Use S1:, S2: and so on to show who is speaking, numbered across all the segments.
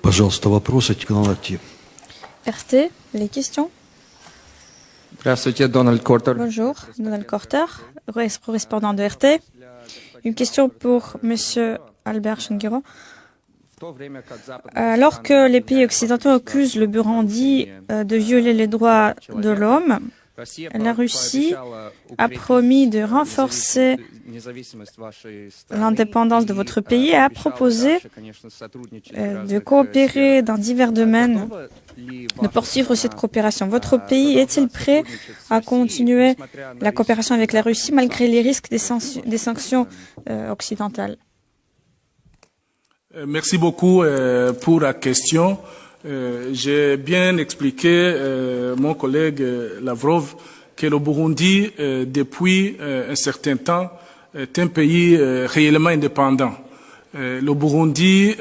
S1: Пожалуйста, вопросы, канал Актив.
S2: RT, les questions.
S3: Здравствуйте, Дональд Кортер.
S2: Bonjour, Donald Corter, correspondant de RT. Une question pour Monsieur Albert Shingiro. Alors que les pays occidentaux accusent le Burundi de violer les droits de l'homme, la Russie a promis de renforcer l'indépendance de votre pays et a proposé de coopérer dans divers domaines, de poursuivre cette coopération. Votre pays est-il prêt à continuer la coopération avec la Russie malgré les risques des sanctions occidentales?
S4: Merci beaucoup pour la question. J'ai bien expliqué, mon collègue Lavrov, que le Burundi, depuis un certain temps, est un pays réellement indépendant. Le Burundi,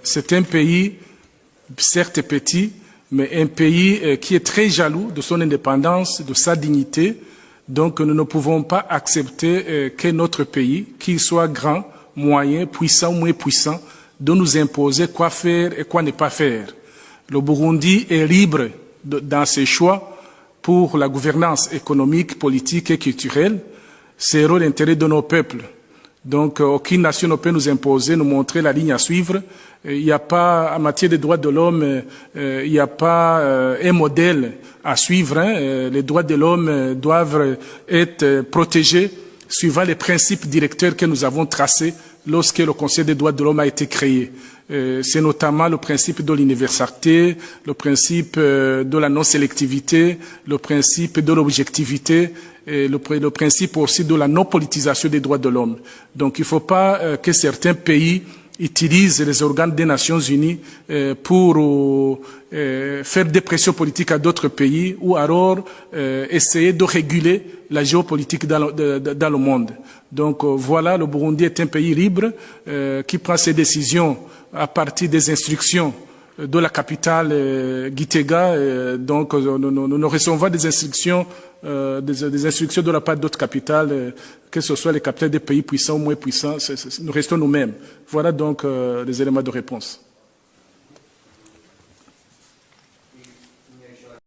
S4: c'est un pays, certes petit, mais un pays qui est très jaloux de son indépendance, de sa dignité. Donc nous ne pouvons pas accepter que notre pays, qu'il soit grand, moyen, puissant ou moins puissant, de nous imposer quoi faire et quoi ne pas faire. Le Burundi est libre dans ses choix pour la gouvernance économique, politique et culturelle. C'est l'intérêt de nos peuples. Donc, aucune nation ne peut nous imposer, nous montrer la ligne à suivre. Il n'y a pas, en matière des droits de l'homme, il n'y a pas un modèle à suivre. Les droits de l'homme doivent être protégés suivant les principes directeurs que nous avons tracés lorsque le Conseil des droits de l'homme a été créé. C'est notamment le principe de l'universalité, le principe de la non-sélectivité, le principe de l'objectivité, et le principe aussi de la non-politisation des droits de l'homme. Donc il ne faut pas que certains pays utilisent les organes des Nations Unies pour faire des pressions politiques à d'autres pays ou alors essayer de réguler la géopolitique dans le monde. Donc voilà, le Burundi est un pays libre qui prend ses décisions à partir des instructions de la capitale Gitega. Donc nous recevons des instructions de la part d'autres capitales, que ce soit les capitales des pays puissants ou moins puissants, nous restons nous-mêmes. Voilà donc les éléments de réponse.